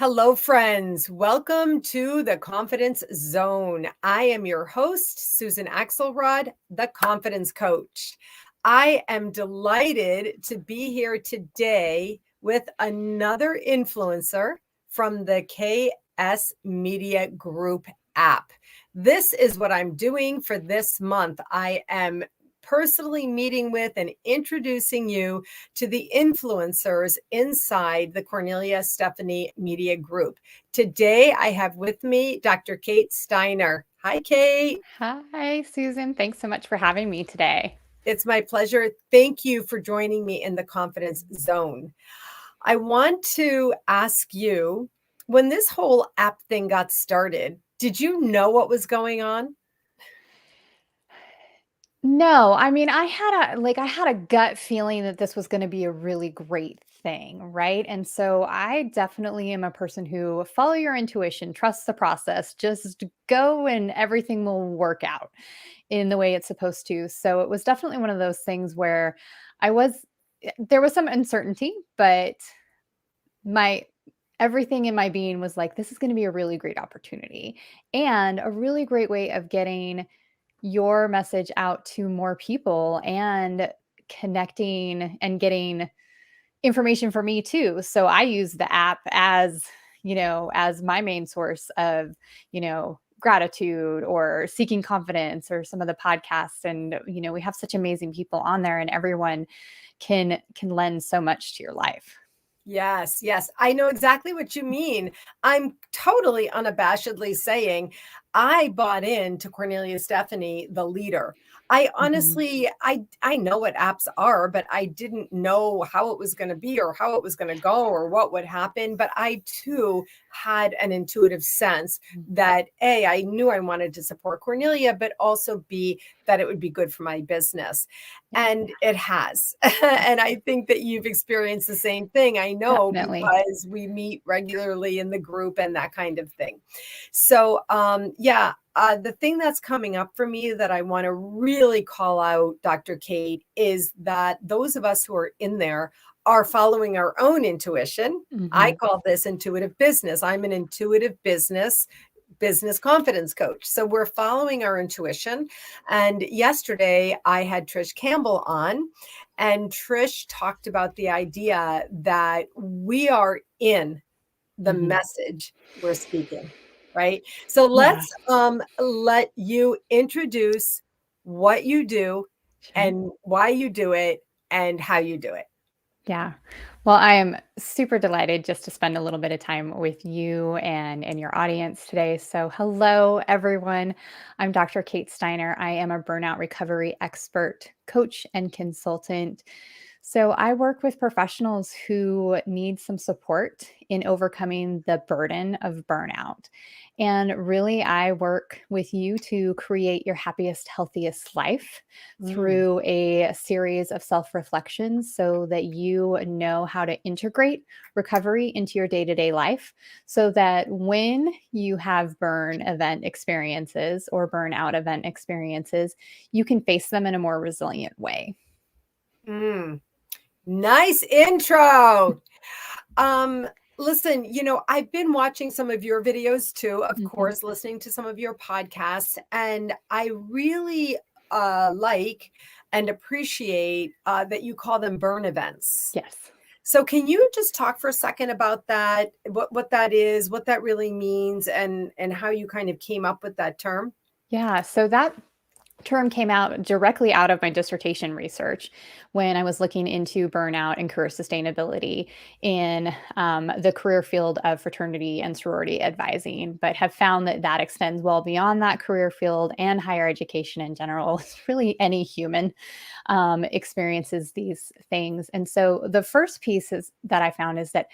Hello, friends. Welcome to the Confidence Zone. I am your host, Susan Axelrod, the Confidence Coach. I am delighted to be here today with another influencer from the KS Media Group app. This is what I'm doing for this month. I am personally meeting with and introducing you to the influencers inside the Cornelia Stephanie Media Group. Today, I have with me Dr. Kate Steiner. Hi, Kate. Hi, Susan. Thanks so much for having me today. It's my pleasure. Thank you for joining me in the Confidence Zone. I want to ask you, when this whole app thing got started, did you know what was going on? No, I mean, I had a gut feeling that this was going to be a really great thing, right? And so I definitely am a person who follow your intuition, trust the process, just go and everything will work out in the way it's supposed to. So it was definitely one of those things where I was there was some uncertainty, but my everything in my being was like, this is going to be a really great opportunity and a really great way of getting your message out to more people and connecting and getting information for me too. So I use the app as my main source of, gratitude or seeking confidence or some of the podcasts. And, we have such amazing people on there and everyone can lend so much to your life. Yes, yes. I know exactly what you mean. I'm totally unabashedly saying I bought into Cornelia Stephanie, the leader. I Mhm. honestly, I know what apps are, but I didn't know how it was going to be or how it was going to go or what would happen. But I too had an intuitive sense that A, I knew I wanted to support Cornelia, but also B, that it would be good for my business. Yeah, And it has. And I think that you've experienced the same thing. I know definitely. because we meet regularly in the group and that kind of thing. So, the thing that's coming up for me that I want to really call out, Dr. Kate, is that those of us who are in there are following our own intuition. I Mhm. call this intuitive business. I'm an intuitive business confidence coach. So we're following our intuition. And yesterday I had Trish Campbell on, and Trish talked about the idea that we are in the Mhm. message we're speaking, right? So Yeah, let you introduce what you do sure. and why you do it and how you do it. Yeah. Well, I am super delighted just to spend a little bit of time with you and your audience today. So, hello, everyone. I'm Dr. Kate Steiner. I am a burnout recovery expert, coach, and consultant. So, I work with professionals who need some support in overcoming the burden of burnout. And really, I work with you to create your happiest, healthiest life Mm. through a series of self reflections so that you know how to integrate recovery into your day to day life so that when you have burn event experiences or burnout event experiences, you can face them in a more resilient way. Mm. Nice intro. Um, Listen, I've been watching some of your videos too, of Mhm. course, listening to some of your podcasts, and I really like and appreciate that you call them burn events. Yes. So can you just talk for a second about that, what that is, what that really means, and how you kind of came up with that term? Yeah. So that term came out directly out of my dissertation research when I was looking into burnout and career sustainability in the career field of fraternity and sorority advising, but have found that that extends well beyond that career field and higher education in general. It's really any human experiences these things. And so the first piece is that I found is that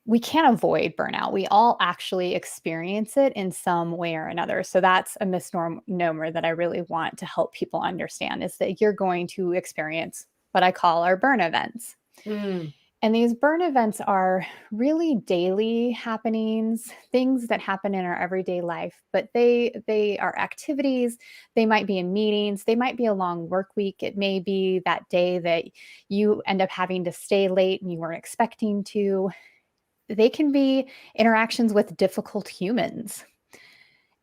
we can't avoid burnout. We all actually experience it in some way or another. So that's a misnomer that I really want to help people understand is that you're going to experience what I call our burn events. Mm, And these burn events are really daily happenings, things that happen in our everyday life, but they are activities, they might be in meetings, they might be a long work week. It may be that day that you end up having to stay late and you weren't expecting to. they can be interactions with difficult humans.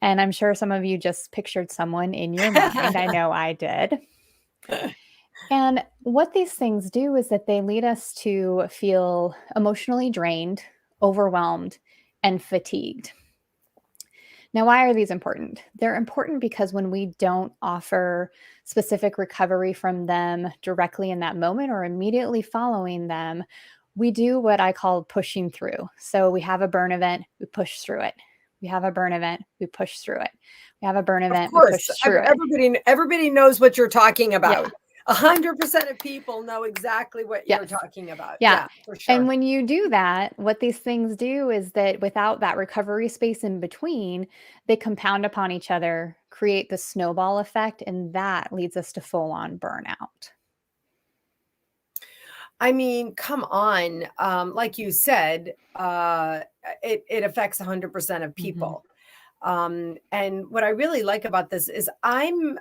And I'm sure some of you just pictured someone in your mind. I know I did. And what these things do is that they lead us to feel emotionally drained, overwhelmed, and fatigued. Now, why are these important? They're important because when we don't offer specific recovery from them directly in that moment or immediately following them, we do what I call pushing through. So we have a burn event, we push through it. We have a burn event, we push through it. We have a burn Of event, we course, push through it. everybody knows what you're talking Yeah. about. 100% of people know exactly what you're Yes. talking about. Yeah. Yeah, for And sure. when you do that, what these things do is that without that recovery space in between, they compound upon each other, create the snowball effect, and that leads us to full on burnout. I mean, come on. Like you said, it affects 100% of Hmm. people. And what I really like about this is I'm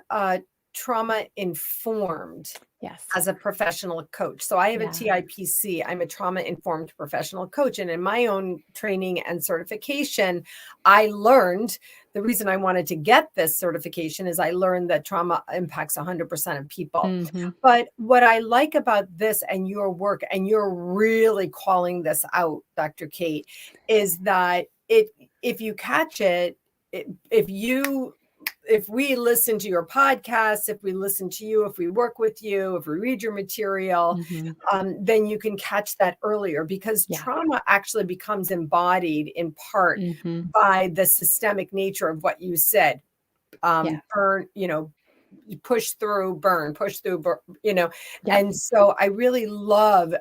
trauma informed Yes. as a professional coach. So I have a Yeah. TIPC. I'm a trauma informed professional coach. And in my own training and certification, I learned the reason I wanted to get this certification is I learned that trauma impacts 100% of people. Hmm. But what I like about this and your work, and you're really calling this out, Dr. Kate, is that if you catch it, if we listen to your podcast, if we listen to you, if we work with you, if we read your material, Hmm. then you can catch that earlier because Yeah. trauma actually becomes embodied in part Hmm. by the systemic nature of what you said. Yeah. Burn, you push through, burn, push through, Yep. and so I really love,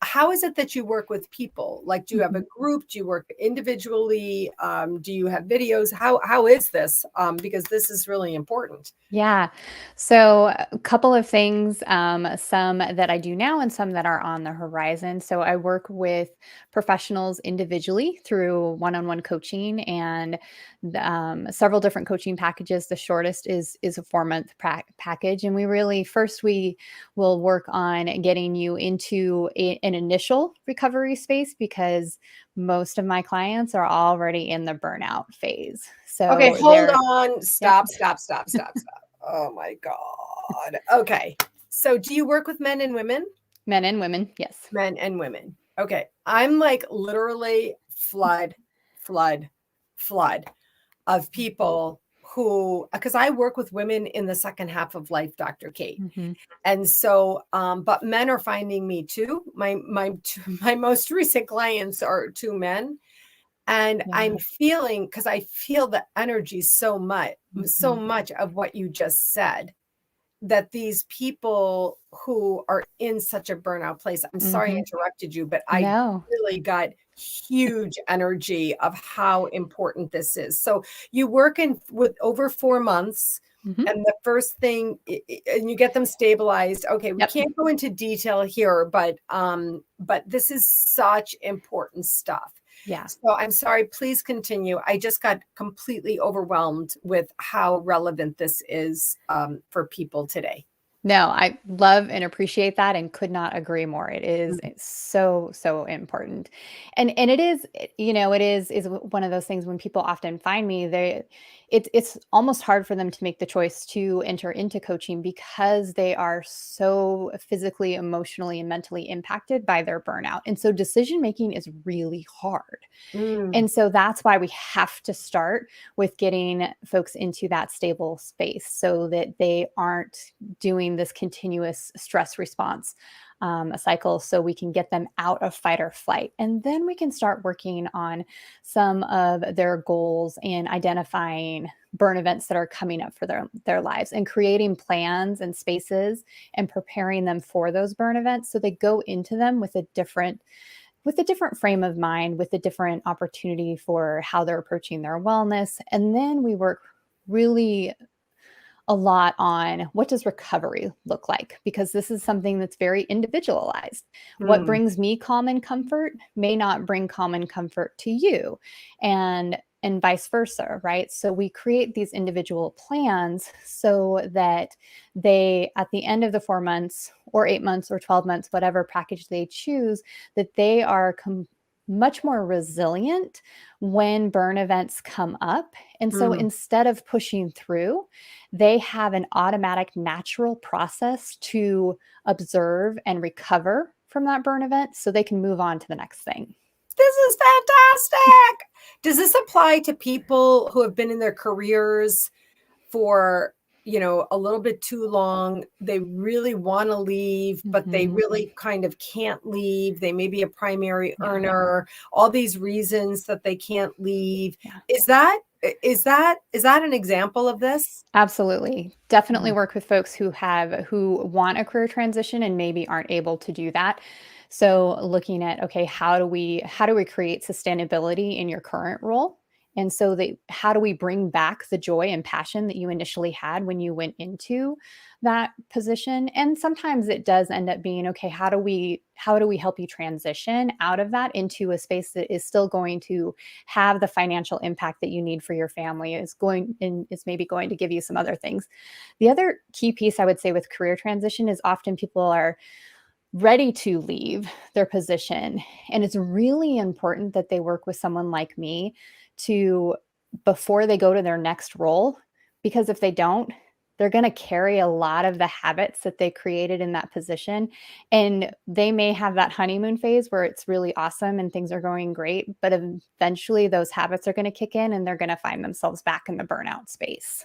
how is it that you work with people? Like, do you have a Mhm. group? Do you work individually? Do you have videos? How is this? Because this is really important. Yeah. So, a couple of things, some that I do now and some that are on the horizon. So, I work with professionals individually through one on one coaching and several different coaching packages. The shortest is a 4 month package. And we will work on getting you into an initial recovery space because most of my clients are already in the burnout phase. Okay, So, hold on. yep. Stop. Oh my God. Okay. So do you work with men and women? Men and women, yes. Men and women. Okay. I'm like literally flood, flood of people who, because I work with women in the second half of life, Dr. Kate. Mhm. And so, but men are finding me too. My most recent clients are two men. And I'm Yeah. feeling, because I feel the energy so Mhm. much of what you just said, that these people who are in such a burnout place, I'm sorry I Mhm. interrupted you, but I No. really got huge energy of how important this is. So you work in with over 4 months. Mhm. And the first thing, and you get them stabilized. Okay, we Yep. can't go into detail here, but this is such important stuff. Yeah. So I'm sorry, please continue. I just got completely overwhelmed with how relevant this is for people today. No, I love and appreciate that and could not agree more. Mhm. It's so, so important. And it is, it is one of those things when people often find me, it's almost hard for them to make the choice to enter into coaching because they are so physically, emotionally, and mentally impacted by their burnout. And so decision making is really hard. Mm. And so that's why we have to start with getting folks into that stable space so that they aren't doing this continuous stress response a cycle so we can get them out of fight or flight. And then we can start working on some of their goals and identifying burn events that are coming up for their lives and creating plans and spaces and preparing them for those burn events so they go into them with a different frame of mind, with a different opportunity for how they're approaching their wellness. And then we work really a lot on what does recovery look like because this is something that's very individualized. What Mm. brings me calm and comfort may not bring calm and comfort to you. And vice versa, right? So we create these individual plans so that they at the end of the 4 months or 8 months or 12 months whatever package they choose that they are much more resilient when burn events come up. And so Mm. instead of pushing through, they have an automatic natural process to observe and recover from that burn event so they can move on to the next thing. This is fantastic. Does this apply to people who have been in their careers for, a little bit too long? They really want to leave, but they really kind of can't leave. They may be a primary earner, all these reasons that they can't leave. Yeah. Is that an example of this? Absolutely. Definitely work with folks who want a career transition and maybe aren't able to do that. So looking at, okay, how do we create sustainability in your current role? And so how do we bring back the joy and passion that you initially had when you went into that position? And sometimes it does end up being, okay, how do we help you transition out of that into a space that is still going to have the financial impact that you need for your family, is maybe going to give you some other things. The other key piece I would say with career transition is often people are ready to leave their position. And it's really important that they work with someone like me before they go to their next role, because if they don't, they're going to carry a lot of the habits that they created in that position. And they may have that honeymoon phase where it's really awesome and things are going great, but eventually those habits are going to kick in and they're going to find themselves back in the burnout space.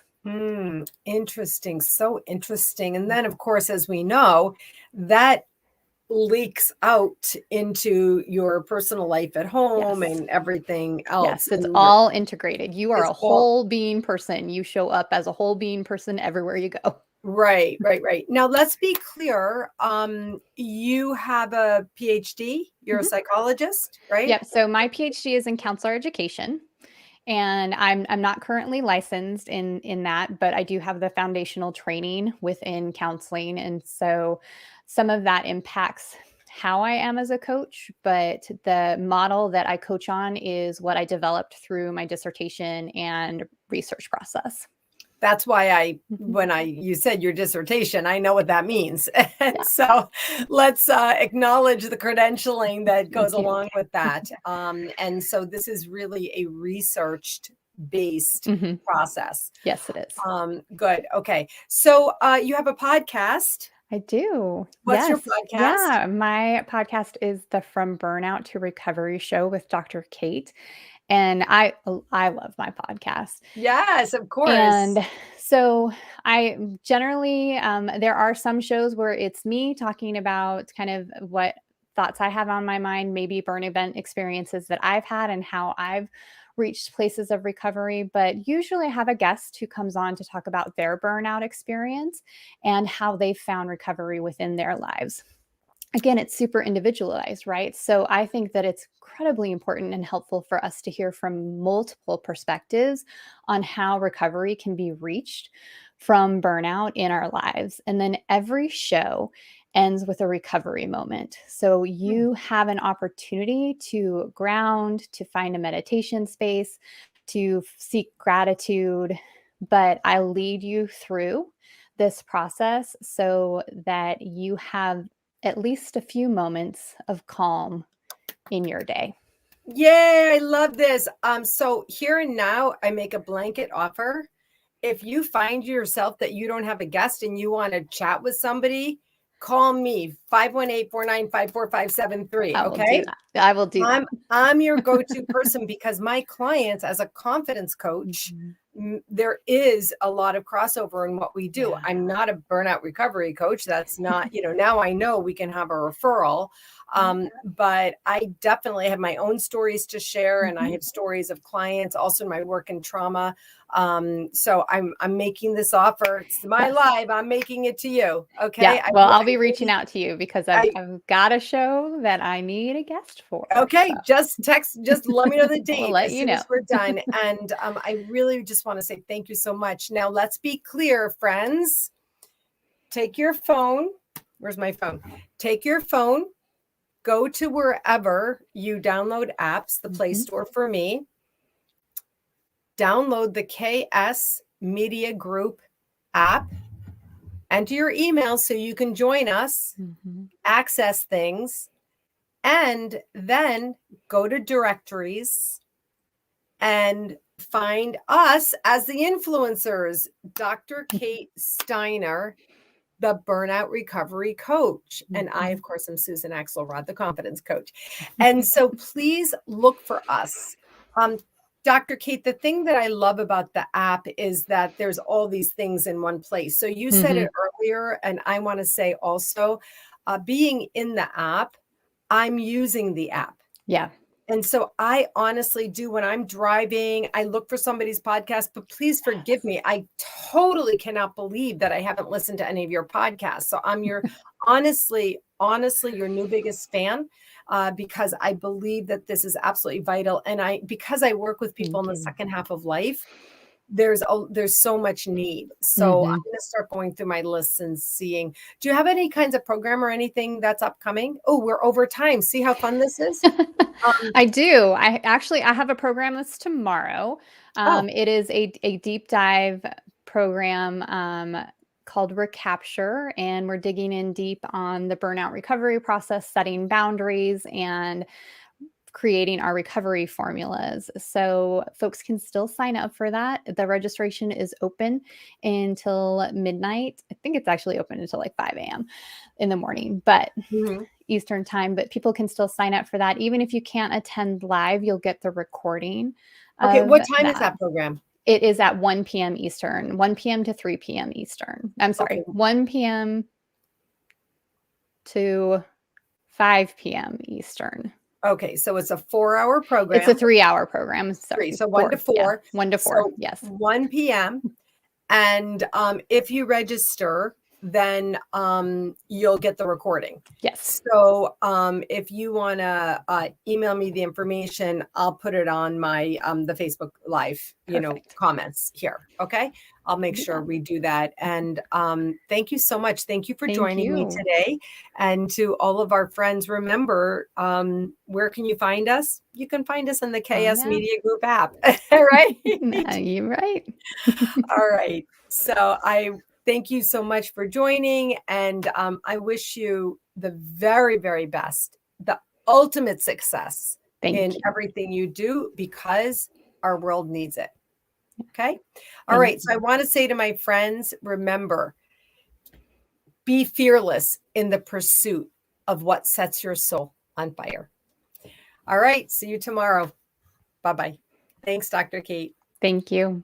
Interesting. So interesting. And then, of course, as we know, that leaks out into your personal life at home and everything else. Yes, it's And all integrated. You are it's a all whole being person. You show up as a whole being person everywhere you go. right. Now, let's be clear. You have a PhD. You're a psychologist, right? Yep. So my PhD is in counselor education, and I'm not currently licensed in that, but I do have the foundational training within counseling, and so some of that impacts how I am as a coach. But the model that I coach on is what I developed through my dissertation and research process. That's why you said your dissertation, I know what that means. And so let's acknowledge the credentialing that goes along with that. And so this is really a researched based process. Yes, it is. Good. Okay. So you have a podcast. I do. What's your Yes. podcast? Yeah. My podcast is the From Burnout to Recovery show with Dr. Kate. And I love my podcast. Yes, of course. And so I generally, there are some shows where it's me talking about kind of what thoughts I have on my mind, maybe burn event experiences that I've had and how I've reached places of recovery. But usually I have a guest who comes on to talk about their burnout experience and how they found recovery within their lives. Again, it's super individualized, right? So I think that it's incredibly important and helpful for us to hear from multiple perspectives on how recovery can be reached from burnout in our lives. And then every show ends with a recovery moment. So you have an opportunity to ground, to find a meditation space, to seek gratitude, but I lead you through this process so that you have at least a few moments of calm in your day. Yay, I love this. So here and now, I make a blanket offer. If you find yourself that you don't have a guest and you want to chat with somebody, call me 518-495-4573. Okay. I will do that. I'm your go-to person because my clients, as a confidence coach, there is a lot of crossover in what we do. Yeah. I'm not a burnout recovery coach. That's not, now I know we can have a referral. But I definitely have my own stories to share, and I have stories of clients, also in my work in trauma. So I'm making this offer. It's my live. I'm making it to you. Okay. Yeah. Well, I'll be reaching out to you because I've got a show that I need a guest for. Okay. So. Just let me know the date We'll let as you soon know. as we're done. And I really just want to say thank you so much. Now, let's be clear, friends. Take your phone. Where's my phone? Take your phone. Go to wherever you download apps, the Play Store for me. Download the KS Media Group app. Enter your email so you can join us, access things, And then go to directories and find us as the influencers, Dr. Kate Steiner, the Burnout Recovery Coach. And I, of course, am Susan Axelrod, the Confidence Coach. And so please look for us. Dr. Kate, the thing that I love about the app is that there's all these things in one place. So you said it earlier, and I want to say also, being in the app, I'm using the app. Yeah. And so I honestly do when I'm driving, I look for somebody's podcast, but please forgive me. I totally cannot believe that I haven't listened to any of your podcasts. So I'm your honestly, your new biggest fan, because I believe that this is absolutely vital. And because I work with people in the second half of life, there's so much need. So I'm going to start going through my lists and seeing, do you have any kinds of program or anything that's upcoming? Oh, we're over time. See how fun this is? I do. I have a program that's tomorrow. Oh. It is a deep dive program called Recapture, and we're digging in deep on the burnout recovery process, setting boundaries, and creating our recovery formulas. So folks can still sign up for that. The registration is open until midnight. I think it's actually open until like 5 a.m. in the morning, but Eastern time, but people can still sign up for that. Even if you can't attend live, you'll get the recording. Okay. What time is that program? It is at 1 p.m. Eastern, 1 p.m. to 3 p.m. Eastern. I'm sorry, 1 p.m. to 5 p.m. Eastern. Okay, so it's a 4-hour program. It's a 3-hour program. Sorry. So 1 to 4. Yeah. 1 to 4. So yes. 1 p.m. And if you register, then you'll get the recording. Yes. So if you want to email me the information, I'll put it on my the Facebook Live, comments here. Okay, I'll make sure we do that. And thank you so much. Thank you for joining me today. And to all of our friends, remember, where can you find us? You can find us in the KS Media Group app, right? You're right. All right. So I thank you so much for joining. And I wish you the very, very best, the ultimate success in everything you do, because our world needs it. Okay. All right. So I want to say to my friends, remember, be fearless in the pursuit of what sets your soul on fire. All right. See you tomorrow. Bye-bye. Thanks, Dr. Kate. Thank you.